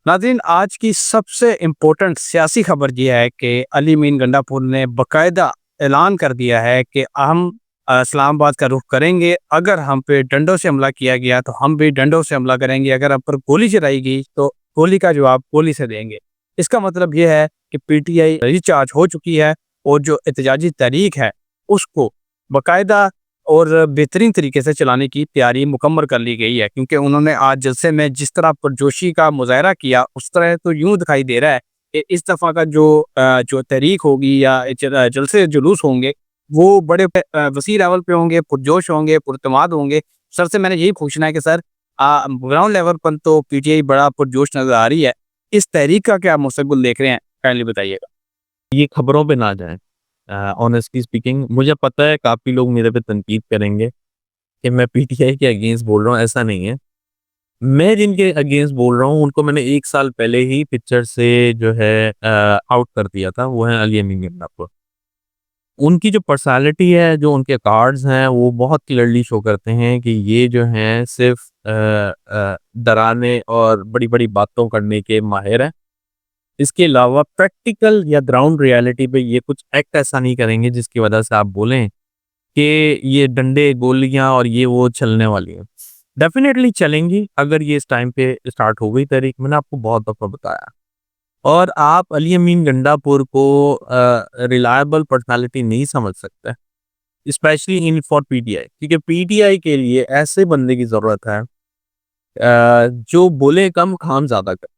नाज़रीन, आज की सबसे इम्पोर्टेंट सियासी खबर ये है कि अली मीन गंडापुर ने बाकायदा ऐलान कर दिया है कि हम इस्लामाबाद का रुख करेंगे। अगर हम पे डंडों से हमला किया गया तो हम भी डंडों से हमला करेंगे। अगर हम पर गोली चलाई गई तो गोली का जवाब गोली से देंगे। इसका मतलब ये है कि पीटीआई रिचार्ज हो चुकी है और जो एहतजाजी तहरीक है उसको बाकायदा और बेहतरीन तरीके से चलाने की तैयारी मुकम्मल कर ली गई है, क्योंकि उन्होंने आज जलसे में जिस तरह पुरजोशी का मुज़ाहरा किया उस तरह तो यूँ दिखाई दे रहा है कि इस दफ़ा का जो तहरीक होगी या जलसे जुलूस होंगे वो बड़े वसी लेवल पे होंगे, पुरजोश होंगे, पुरतमाद होंगे। सर से मैंने यही पूछना है कि सर ग्राउंड लेवल पर तो पीटीआई बड़ा पुरजोश नज़र आ रही है। इस तहरीक का क्या मुस्तकबिल देख रहे हैं? काइंडली बताइएगा। ये खबरों पे ना जाएँ। ऑनेस्टली स्पीकिंग मुझे पता है काफ़ी लोग मेरे पे तनकीद करेंगे कि मैं पीटीआई के अगेंस्ट बोल रहा हूँ, ऐसा नहीं है। मैं जिनके अगेंस्ट बोल रहा हूँ उनको मैंने 1 साल पहले ही पिक्चर से जो है आउट कर दिया था, वो है अली अमीन मुज़फ़्फ़र। उनकी जो पर्सनैलिटी है, जो उनके कार्ड्स हैं, वो बहुत क्लियरली शो करते हैं कि ये जो हैं सिर्फ़ डराने और बड़ी-बड़ी बातों करने के माहिर हैं। इसके अलावा प्रैक्टिकल या ग्राउंड रियलिटी पे ये कुछ एक्ट ऐसा नहीं करेंगे जिसकी वजह से आप बोलें कि ये डंडे, गोलियाँ और ये वो चलने वाली हैं। डेफ़िनेटली चलेंगी अगर ये इस टाइम पे स्टार्ट हो गई तहरीक, मैंने आपको बहुत दफ़ा बताया। और आप अली अमीन गंडापुर को रिलायबल पर्सनैलिटी नहीं समझ सकते, स्पेशली इन फॉर पीटीआई, क्योंकि पीटीआई के लिए ऐसे बंदे की ज़रूरत है जो बोले कम, काम ज़्यादा करे।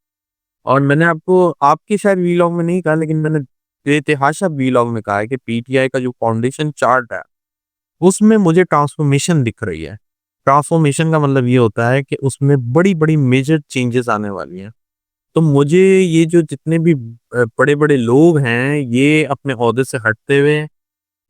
और मैंने आपको आपके शायद वीलॉग में नहीं कहा, लेकिन मैंने बेतहाशा वीलॉग में कहा है कि पीटीआई का जो फाउंडेशन चार्ट है, उसमें मुझे ट्रांसफॉर्मेशन दिख रही है। ट्रांसफॉर्मेशन का मतलब ये होता है कि उसमें बड़ी-बड़ी मेजर चेंजेस आने वाली हैं। तो मुझे ये जो जितने भी बड़े-बड़े लोग हैं, ये अपने ओहदे से हटते हुए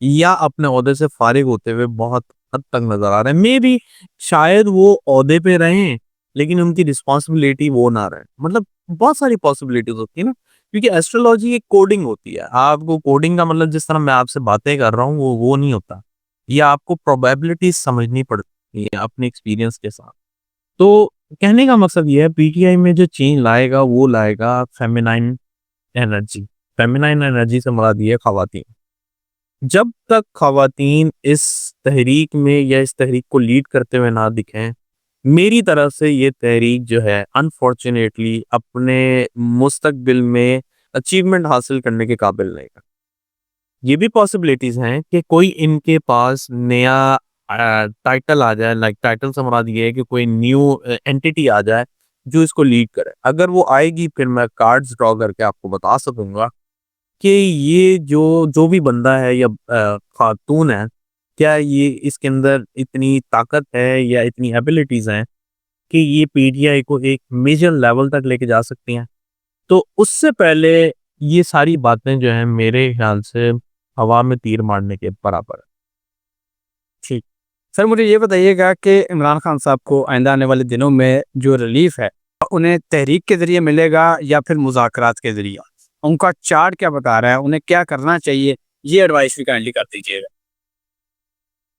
या अपने ओहदे से फारिग होते हुए बहुत हद तक नज़र आ रहे हैं। मेबी शायद वो ओहदे पे रहें, लेकिन उनकी रिस्पॉन्सिबिलिटी वो ना रहे। मतलब बहुत सारी पॉसिबिलिटीज़ होती है ना, क्योंकि एस्ट्रोलॉजी एक कोडिंग होती है। आपको कोडिंग का मतलब जिस तरह मैं आपसे बातें कर रहा हूँ, वो नहीं होता। ये आपको प्रोबेबिलिटीज़ समझनी पड़ती है अपने एक्सपीरियंस के साथ। तो कहने का मकसद ये है, पीटीआई में जो चेंज लाएगा, वो लाएगा फेमिनाइन एनर्जी। फेमिनाइन एनर्जी से मुराद ये है ख़वातीन। जब तक ख़वातीन इस तहरीक में या इस तहरीक को लीड करते हुए ना दिखें, मेरी तरफ से ये तहरीक जो है अनफॉर्चुनेटली अपने मुस्तकबिल में अचीवमेंट हासिल करने के काबिल नहीं है। ये भी पॉसिबिलिटीज़ हैं कि कोई इनके पास नया टाइटल आ जाए, लाइक टाइटल से मुराद ये है कि कोई न्यू एंटिटी आ जाए जो इसको लीड करे। अगर वो आएगी फिर मैं कार्ड्स ड्रॉ करके आपको बता सकूँगा कि ये जो जो भी बंदा है या खातून है, क्या ये इसके अंदर इतनी ताकत है या इतनी एबिलिटीज़ हैं कि ये पीटीआई को एक मेजर लेवल तक लेके जा सकती हैं। तो उससे पहले ये सारी बातें जो हैं मेरे ख्याल से हवा में तीर मारने के बराबर है। ठीक। सर, मुझे ये बताइएगा कि इमरान खान साहब को आइंदा आने वाले दिनों में जो रिलीफ़ है, उन्हें तहरीक के ज़रिए मिलेगा या फिर मुज़ाकरात के ज़रिए? उनका चार्ट क्या बता रहा है? उन्हें क्या करना चाहिए? ये एडवाइस भी काइंडली कर दीजिएगा।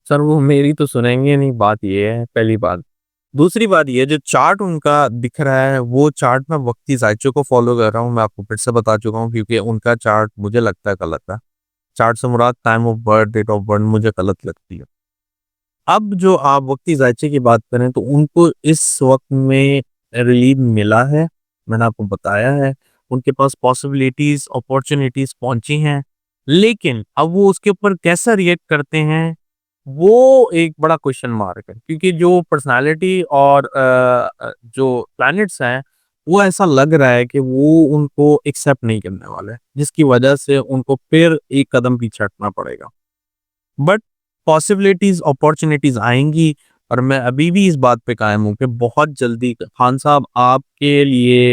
सर वो मेरी तो सुनेंगे नहीं, बात ये है पहली बात। दूसरी बात ये है जो चार्ट उनका दिख रहा है वो चार्ट मैं वक्ती ज़ायचे को फ़ॉलो कर रहा हूँ, मैं आपको फिर से बता चुका हूँ, क्योंकि उनका चार्ट मुझे लगता है गलत है। चार्ट से मुराद time of birth, date of birth मुझे गलत लगती है। अब जो आप वक्ती ज़ायचे की बात करें तो उनको इस वक़्त में रिलीफ़ मिला है, मैंने आपको बताया है। उनके पास पॉसिबिलिटीज़, अपॉर्च्युनिटीज़ पहुँची हैं, लेकिन अब वो उसके ऊपर कैसा रिएक्ट करते हैं, वो एक बड़ा क्वेश्चन मार्क है। क्योंकि जो पर्सनैलिटी और जो प्लैनेट्स हैं, वो ऐसा लग रहा है कि वो उनको एक्सेप्ट नहीं करने वाले, जिसकी वजह से उनको फिर एक कदम पीछे हटना पड़ेगा। बट पॉसिबिलिटीज़, अपॉर्च्युनिटीज़ आएँगी और मैं अभी भी इस बात पे कायम हूँ कि बहुत जल्दी खान साहब आपके लिए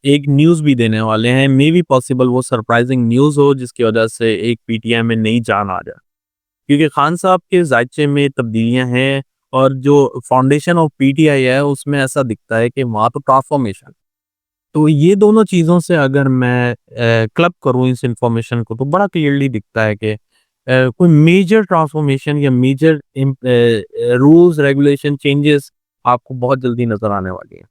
एक न्यूज़ भी देने वाले हैं। मे बी पॉसिबल वो सरप्राइज़िंग न्यूज़ हो जिसकी वजह से एक पीटीआई में नई जान आ जाए। क्योंकि खान साहब के ज़ायचे में तब्दीलियाँ हैं और जो फाउंडेशन ऑफ पीटीआई है उसमें ऐसा दिखता है कि वहाँ तो ट्रांसफॉर्मेशन। तो ये दोनों चीज़ों से अगर मैं क्लब करूँ इस इन्फॉर्मेशन को तो बड़ा क्लियरली दिखता है कि कोई मेजर ट्रांसफॉर्मेशन या मेजर रूल्स रेगुलेशन चेंजेस आपको बहुत जल्दी नज़र आने वाली हैं।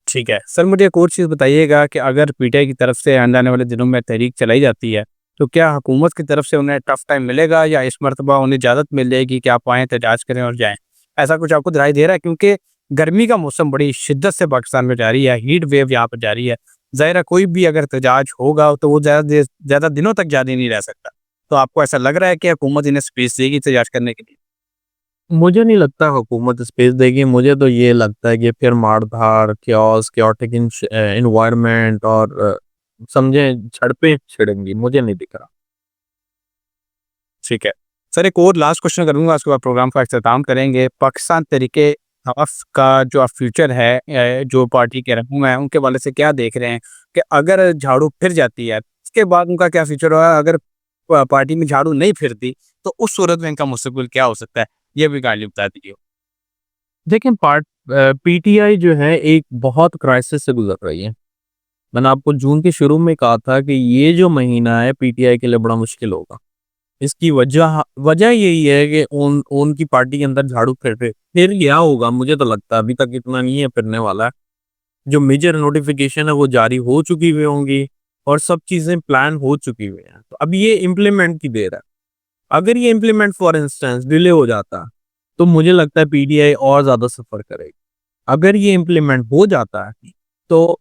ठीक है। सर मुझे एक और चीज़ बताइएगा कि अगर पीटीआई की तरफ से आने वाले दिनों में तहरीक चलाई जाती है, तो क्या हुकूमत की तरफ से उन्हें टफ़ टाइम मिलेगा या इस मर्तबा उन्हें इजाज़त मिल जाएगी कि आप आएँ, एहतजाज करें और जाएँ? ऐसा कुछ आपको दिखाई दे रहा है? क्योंकि गर्मी का मौसम बड़ी शिद्दत से पाकिस्तान में जारी है, हीट वेव यहाँ पर जारी है। ज़ाहिर है कोई भी अगर एहतजाज होगा तो वो ज़्यादा दिनों तक जारी नहीं रह सकता। तो आपको ऐसा लग रहा है कि हुकूमत इन्हें स्पेस देगी एहतजाज करने के लिए? मुझे नहीं लगता हुकूमत स्पेस देगी, मुझे तो ये लगता है कि फिर मार-धाड़, chaos, chaotic एनवायरनमेंट और समझें झड़पें छिड़ेंगी, मुझे नहीं दिख रहा। ठीक है। सर एक और लास्ट क्वेश्चन करूँगा, उसके बाद प्रोग्राम का इख्तिताम करेंगे। पाकिस्तान तहरीक-ए-इंसाफ का जो फ्यूचर है जो पार्टी के रहनुमा हैं, उनके हवाले से क्या देख रहे हैं कि अगर झाड़ू फिर जाती है, उसके बाद उनका क्या फ्यूचर होगा? अगर पार्टी में झाड़ू नहीं फिरती, तो उस सूरत में इनका मुस्तकबिल क्या हो सकता है? ये भी काइंडली बता दीजिए। देखिए पीटीआई जो है एक बहुत क्राइसिस से गुज़र रही है। मैंने आपको जून के शुरू में कहा था कि ये जो महीना है पीटीआई के लिए बड़ा मुश्किल होगा। इसकी वजह वजह यही है कि उनकी पार्टी के अंदर झाड़ू फिर गया होगा, मुझे तो लगता है अभी तक इतना नहीं है फिरने वाला है। जो मेजर नोटिफिकेशन है वो जारी हो चुकी हुई होंगी और सब चीज़ें प्लान हो चुकी हुई हैं। तो अब ये इम्प्लीमेंट की देर है। अगर ये इम्प्लीमेंट फॉर इंस्टेंस डिले हो जाता, तो मुझे लगता है पीटीआई और ज़्यादा सफ़र करेगी। अगर ये इम्प्लीमेंट हो जाता है, तो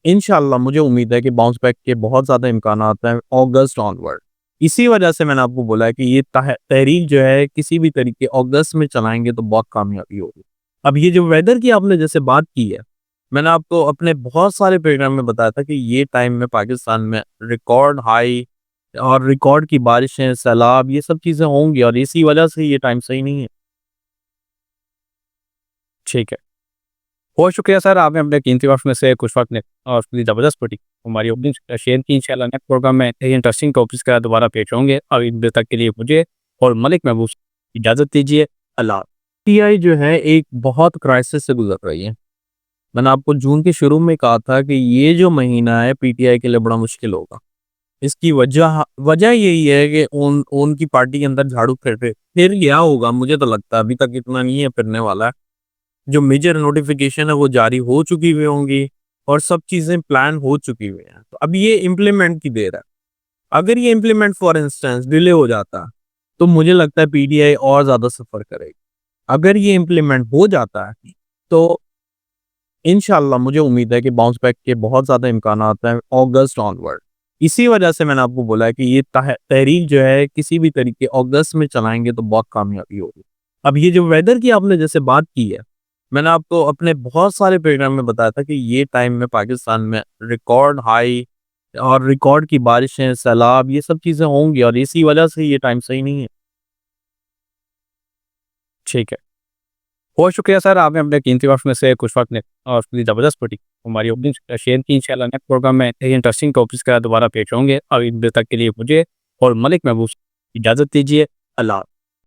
इंशाल्लाह मुझे उम्मीद है कि बाउंस बैक के बहुत ज़्यादा इम्कानात हैं अगस्त ऑनवर्ड। इसी वजह से मैंने आपको बोला है कि ये तहरीक जो है किसी भी तरीके अगस्त में चलाएँगे तो बहुत कामयाबी होगी। अब ये जो वेदर की आपने जैसे बात की है, मैंने आपको अपने बहुत सारे प्रोग्राम में बताया था कि ये टाइम में पाकिस्तान में रिकॉर्ड हाई और रिकॉर्ड की बारिशें, सैलाब ये सब चीज़ें होंगी और इसी वजह से ये टाइम सही नहीं है। ठीक है। बहुत शुक्रिया सर, आपने अपने कीमती वक़्त में से कुछ वक़्त ने और उसके लिए ज़बरदस्त पड़ी हमारी ओपनिंग शेयर की। इंशाल्लाह नेक्स्ट प्रोग्राम में नई इंटरेस्टिंग टॉपिक्स के साथ दोबारा पेश होंगे। अभी तक के लिए मुझे और मलिक महबूब इजाज़त दीजिए। अल्लाह। पीटीआई जो है एक बहुत क्राइसिस से गुज़र रही है। मैंने आपको जून के शुरू में कहा था कि ये जो महीना है पीटीआई के लिए बड़ा मुश्किल होगा। इसकी वजह वजह यही है कि उनकी पार्टी के अंदर झाड़ू फिर गया होगा, मुझे तो लगता है अभी तक इतना नहीं है फिरने वाला है। जो मेजर नोटिफिकेशन है वो जारी हो चुकी हुई होंगी और सब चीज़ें प्लान हो चुकी हुई हैं। तो अब ये इम्प्लीमेंट की देर है। अगर ये इम्प्लीमेंट फॉर इंस्टेंस डिले हो जाता, तो मुझे लगता है पीटीआई और ज़्यादा सफ़र करेगी। अगर ये इम्प्लीमेंट हो जाता है, तो इंशाल्लाह मुझे उम्मीद है कि बाउंस बैक के बहुत ज़्यादा इम्कानात हैं अगस्त ऑनवर्ड। इसी वजह से मैंने आपको बोला है कि ये तहरीक जो है किसी भी तरीके अगस्त में चलाएँगे तो बहुत कामयाबी होगी। अब ये जो वेदर की आपने जैसे बात की है, मैंने आपको अपने बहुत सारे प्रोग्राम में बताया था कि ये टाइम में पाकिस्तान में रिकॉर्ड हाई और रिकॉर्ड की बारिशें, सैलाब ये सब चीज़ें होंगी और इसी वजह से ये टाइम सही नहीं है। ठीक है। बहुत शुक्रिया सर, आपने अपने कीमती वक़्त में से कुछ वक़्त ने और उसके लिए ज़बरदस्त पड़ी हमारी ओपनिंग शेयर की। इंशाल्लाह नेक्स्ट प्रोग्राम में नई इंटरेस्टिंग टॉपिक्स के साथ दोबारा पेश होंगे। अभी तक के लिए मुझे और मलिक महबूब इजाज़त दीजिए। अल्लाह।